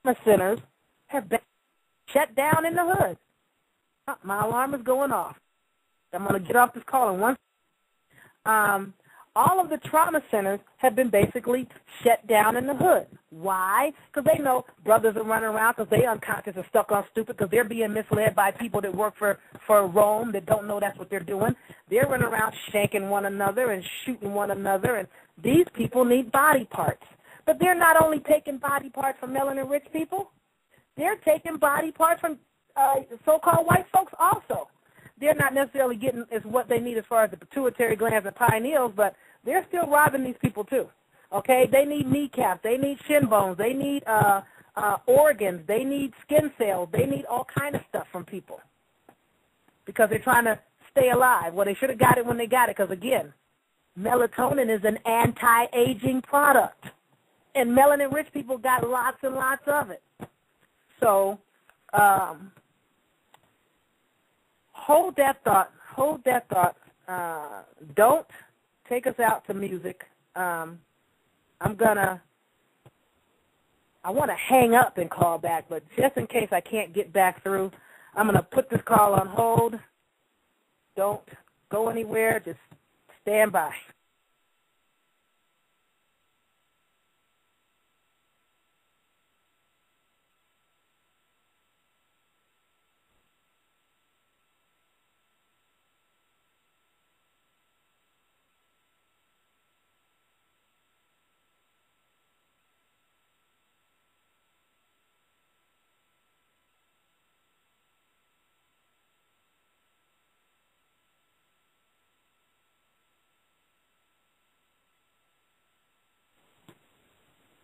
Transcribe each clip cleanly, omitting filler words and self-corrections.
trauma centers have been shut down in the hood. My alarm is going off. I'm going to get off this call in one second. All of the trauma centers have been basically shut down in the hood. Why? Because they know brothers are running around because they unconscious and stuck on stupid because they're being misled by people that work for Rome that don't know that's what they're doing. They're running around shanking one another and shooting one another, and these people need body parts. But they're not only taking body parts from melanin-rich people, they're taking body parts from so-called white folks also. They're not necessarily getting as what they need as far as the pituitary glands and pineals, but they're still robbing these people too. Okay, they need kneecaps, they need shin bones, they need organs, they need skin cells, they need all kind of stuff from people because they're trying to stay alive. Well, they should have got it when they got it because, again, melatonin is an anti-aging product, and melanin-rich people got lots and lots of it. So hold that thought. Hold that thought. Don't take us out to music. I want to hang up and call back, but just in case I can't get back through, I'm going to put this call on hold. Don't go anywhere. Just stand by.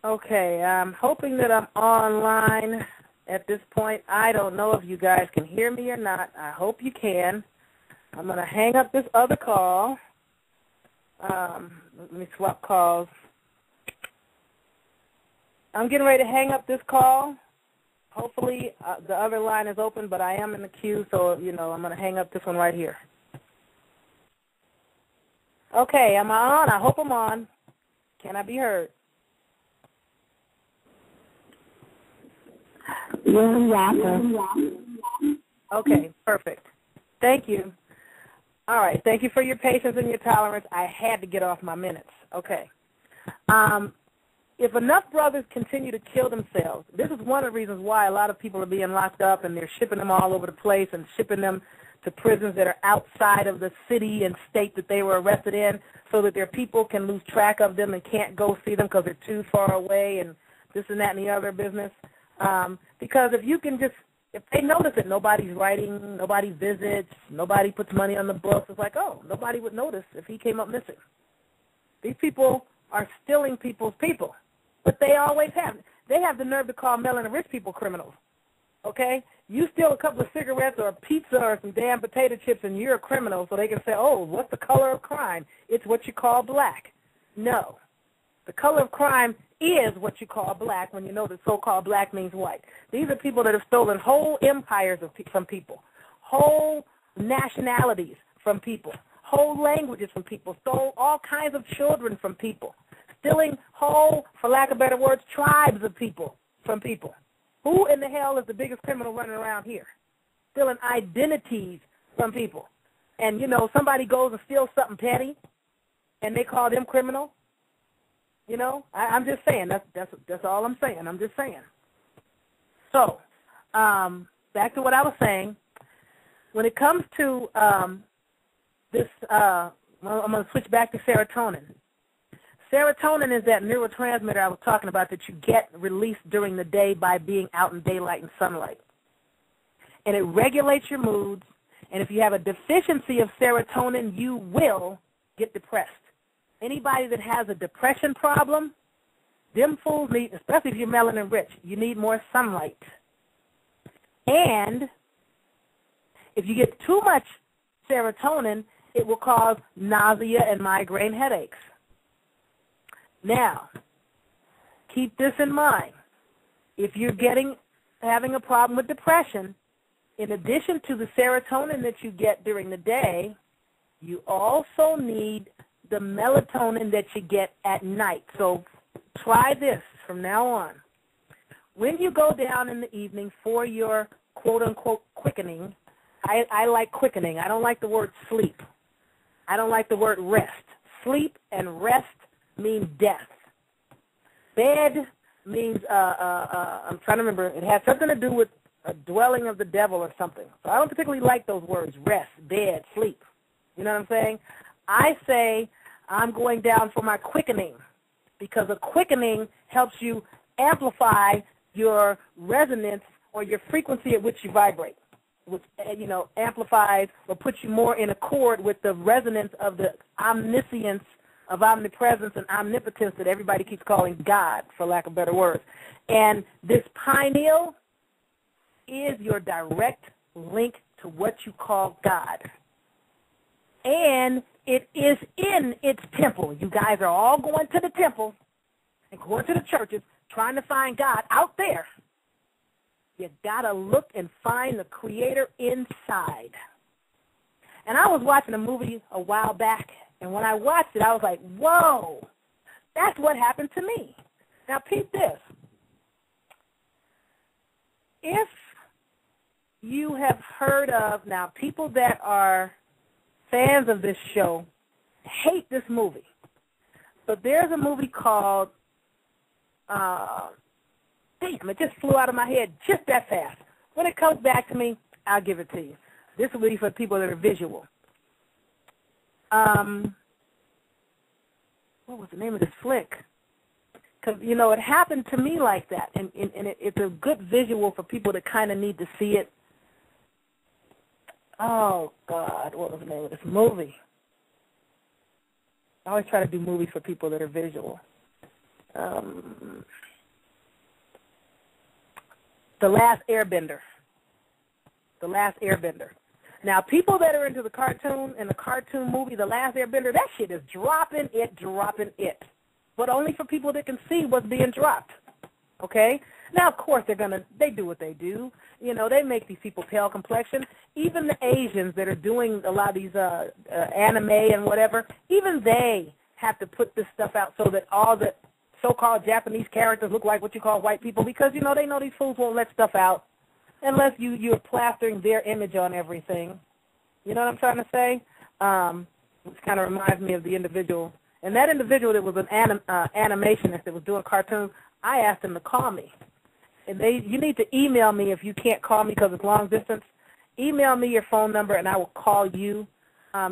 Okay, I'm hoping that I'm online at this point. I don't know if you guys can hear me or not. I hope you can. I'm going to hang up this other call. Let me swap calls. I'm getting ready to hang up this call. Hopefully the other line is open, but I am in the queue, so, I'm going to hang up this one right here. Okay, am I on? I hope I'm on. Can I be heard? Okay, perfect. Thank you. All right, thank you for your patience and your tolerance. I had to get off my minutes. Okay. If enough brothers continue to kill themselves, this is one of the reasons why a lot of people are being locked up and they're shipping them all over the place and shipping them to prisons that are outside of the city and state that they were arrested in so that their people can lose track of them and can't go see them because they're too far away and this and that and the other business. Because if they notice that nobody's writing, nobody visits, nobody puts money on the books, it's like, oh, nobody would notice if he came up missing. These people are stealing people's people, but they always have. They have the nerve to call melanin-rich people criminals, okay? You steal a couple of cigarettes or a pizza or some damn potato chips and you're a criminal, so they can say, oh, what's the color of crime? It's what you call black. No. The color of crime is what you call black when you know that so-called black means white. These are people that have stolen whole empires from people, whole nationalities from people, whole languages from people, stole all kinds of children from people, stealing whole, for lack of better words, tribes of people from people. Who in the hell is the biggest criminal running around here? Stealing identities from people. And, somebody goes and steals something petty, and they call them criminal. I'm just saying. That's all I'm saying. I'm just saying. So, back to what I was saying. When it comes to this, I'm going to switch back to serotonin. Serotonin is that neurotransmitter I was talking about that you get released during the day by being out in daylight and sunlight. And it regulates your moods. And if you have a deficiency of serotonin, you will get depressed. Anybody that has a depression problem, them fools need, especially if you're melanin rich, you need more sunlight. And if you get too much serotonin, it will cause nausea and migraine headaches. Now, keep this in mind. If you're having a problem with depression, in addition to the serotonin that you get during the day, you also need the melatonin that you get at night. So try this from now on. when you go down in the evening for your quote-unquote quickening, I like quickening. I don't like the word sleep. I don't like the word rest. Sleep and rest mean death. Bed means, I'm trying to remember, it has something to do with a dwelling of the devil or something. So I don't particularly like those words, rest, bed, sleep. You know what I'm saying? I say I'm going down for my quickening because a quickening helps you amplify your resonance or your frequency at which you vibrate, which, amplifies or puts you more in accord with the resonance of the omniscience, of omnipresence and omnipotence that everybody keeps calling God, for lack of better words. And this pineal is your direct link to what you call God. And it is in its temple. You guys are all going to the temple and going to the churches trying to find God out there. You got to look and find the Creator inside. And I was watching a movie a while back, and when I watched it, I was like, whoa, that's what happened to me. Now, peep this. If you have heard of, now, people that are fans of this show hate this movie, but there's a movie called, damn, it just flew out of my head just that fast. When it comes back to me, I'll give it to you. This will be for people that are visual. What was the name of this flick? Because, it happened to me like that, and it's a good visual for people that kind of need to see it. Oh, God, what was the name of this movie? I always try to do movies for people that are visual. The Last Airbender. The Last Airbender. Now, people that are into the cartoon and the cartoon movie, The Last Airbender, that shit is dropping it. But only for people that can see what's being dropped. Okay? Now, of course, they do what they do. They make these people pale complexion. Even the Asians that are doing a lot of these anime and whatever, even they have to put this stuff out so that all the so-called Japanese characters look like what you call white people because, they know these fools won't let stuff out unless you're plastering their image on everything. You know what I'm trying to say? Which kind of reminds me of the individual. And that individual that was an animationist that was doing cartoons, I asked him to call me. And you need to email me if you can't call me because it's long distance. Email me your phone number, and I will call you.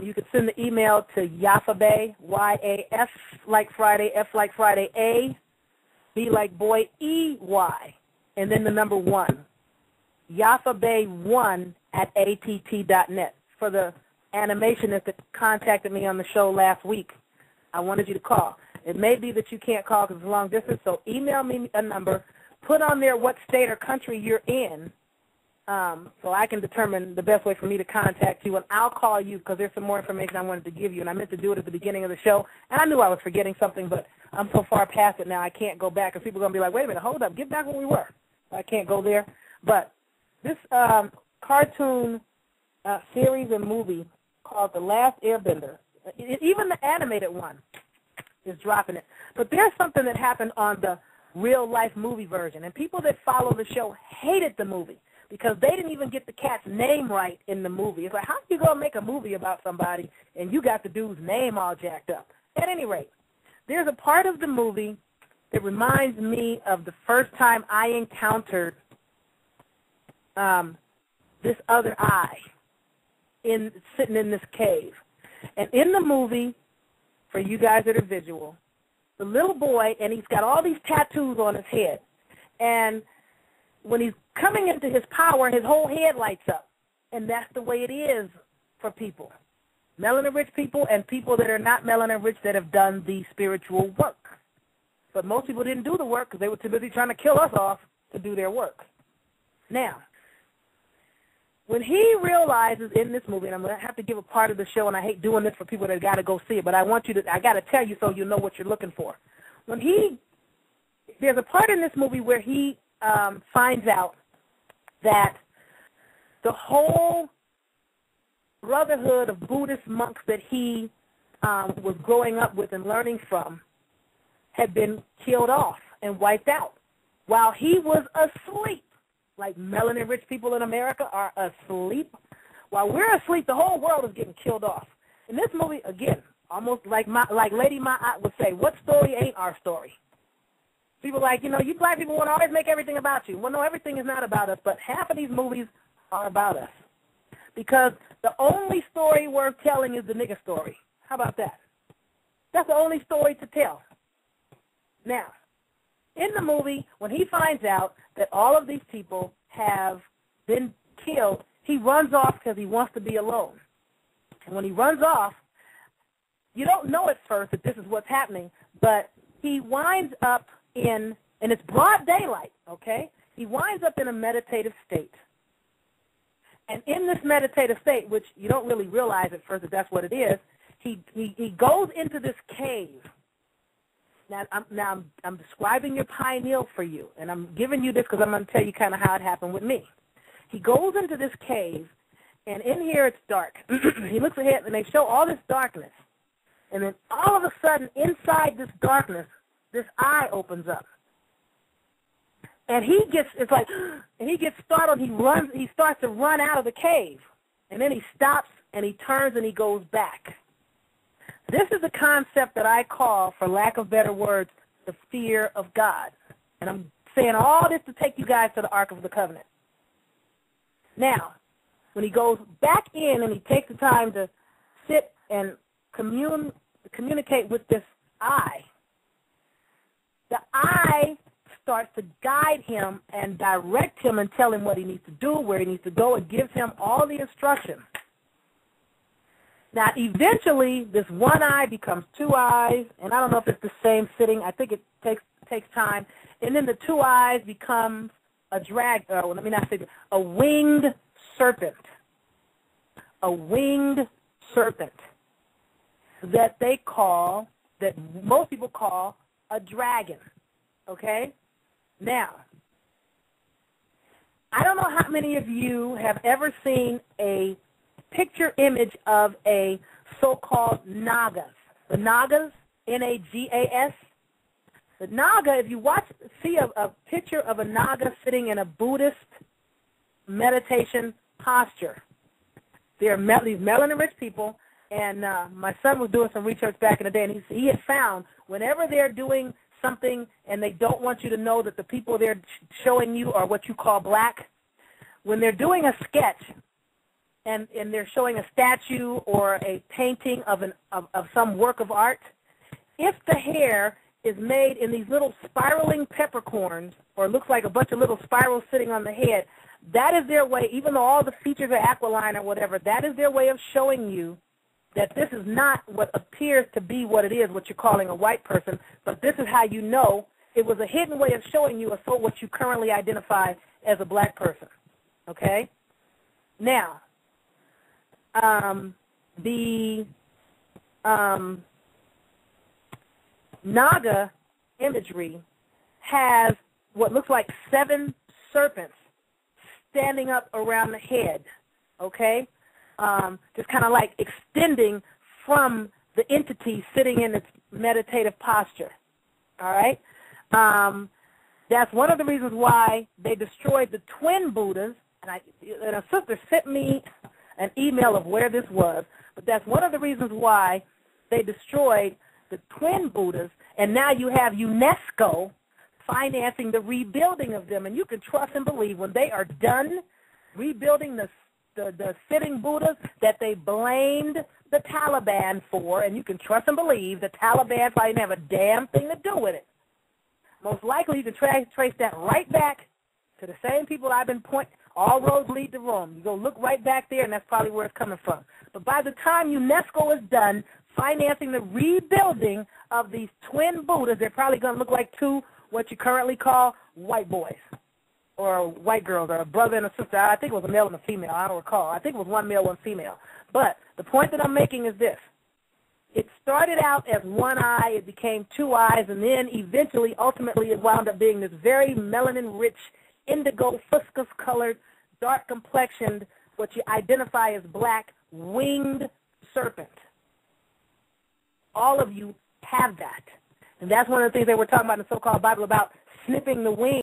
You can send the email to Yaffa Bay, Y-A-F like Friday, F like Friday, A, B like boy, E-Y, and then the number 1. Yaffa Bay 1 at att.net. For the animationist that contacted me on the show last week, I wanted you to call. It may be that you can't call because it's long distance, so email me a number. Put on there what state or country you're in so I can determine the best way for me to contact you, and I'll call you because there's some more information I wanted to give you, and I meant to do it at the beginning of the show, and I knew I was forgetting something, but I'm so far past it now I can't go back, because people are going to be like, wait a minute, hold up, get back where we were. I can't go there. But this cartoon series and movie called The Last Airbender, even the animated one is dropping it. But there's something that happened on the real-life movie version, and people that follow the show hated the movie because they didn't even get the cat's name right in the movie. It's like, how you going to make a movie about somebody and you got the dude's name all jacked up? At any rate, there's a part of the movie that reminds me of the first time I encountered this other eye sitting in this cave. And in the movie, for you guys that are visual, the little boy, and he's got all these tattoos on his head, and when he's coming into his power, his whole head lights up, and that's the way it is for people, melanin-rich people and people that are not melanin-rich that have done the spiritual work. But most people didn't do the work because they were too busy trying to kill us off to do their work. Now, when he realizes in this movie, and I'm going to have to give a part of the show, and I hate doing this for people that got to go see it, but I got to tell you so you know what you're looking for. There's a part in this movie where he finds out that the whole brotherhood of Buddhist monks that he was growing up with and learning from had been killed off and wiped out. while he was asleep, like melanin-rich people in America are asleep. While we're asleep, the whole world is getting killed off. In this movie, again, almost like Lady Ma'at would say, what story ain't our story? People like, you black people want to always make everything about you. Well, no, everything is not about us, but half of these movies are about us. Because the only story worth telling is the nigger story. How about that? That's the only story to tell. Now, in the movie, when he finds out that all of these people have been killed, he runs off because he wants to be alone. And when he runs off, you don't know at first that this is what's happening, but he winds up and it's broad daylight, okay? He winds up in a meditative state. And in this meditative state, which you don't really realize at first that that's what it is, he goes into this cave. Now I'm describing your pineal for you, and I'm giving you this because I'm going to tell you kind of how it happened with me. He goes into this cave, and in here it's dark. He looks ahead, and they show all this darkness. And then all of a sudden, inside this darkness, this eye opens up. And he gets startled. He starts to run out of the cave. And then he stops, and he turns, and he goes back. This is a concept that I call, for lack of better words, the fear of God. And I'm saying all this to take you guys to the Ark of the Covenant. Now, when he goes back in and he takes the time to sit and communicate with this eye, the eye starts to guide him and direct him and tell him what he needs to do, where he needs to go. It gives him all the instructions. Now, eventually, this one eye becomes two eyes, and I don't know if it's the same sitting. I think it takes time. And then the two eyes becomes a winged serpent. A winged serpent that most people call a dragon, okay? Now, I don't know how many of you have ever seen a picture image of a so-called Nagas. The Nagas, N-A-G-A-S. The Naga, if you see a picture of a Naga sitting in a Buddhist meditation posture. They're these melanin-rich people, and my son was doing some research back in the day, and he had found whenever they're doing something and they don't want you to know that the people they're showing you are what you call black, when they're doing a sketch and they're showing a statue or a painting of some work of art, if the hair is made in these little spiraling peppercorns or looks like a bunch of little spirals sitting on the head, that is their way, even though all the features are aquiline or whatever, that is their way of showing you that this is not what appears to be what it is, what you're calling a white person, but this is how you know it was a hidden way of showing you what you currently identify as a black person, okay? Now, the Naga imagery has what looks like 7 serpents standing up around the head, okay? Just kind of like extending from the entity sitting in its meditative posture, all right? That's one of the reasons why they destroyed the twin Buddhas, and a sister sent me an email of where this was, but that's one of the reasons why they destroyed the twin Buddhas, and now you have UNESCO financing the rebuilding of them, and you can trust and believe when they are done rebuilding the sitting Buddhas that they blamed the Taliban for, and you can trust and believe the Taliban probably didn't have a damn thing to do with it. Most likely you can trace that right back to the same people I've been pointing. All roads lead to Rome. You go look right back there, and that's probably where it's coming from. But by the time UNESCO is done financing the rebuilding of these twin Buddhas, they're probably going to look like 2 what you currently call white boys or white girls or a brother and a sister. I think it was a male and a female. I don't recall. I think it was 1 male, 1 female. But the point that I'm making is this. It started out as 1 eye. It became 2 eyes, and then eventually, ultimately, it wound up being this very melanin-rich, indigo, fuscus-colored, dark-complexioned, what you identify as black, winged serpent. All of you have that. And that's one of the things they were talking about in the so-called Bible about snipping the wing.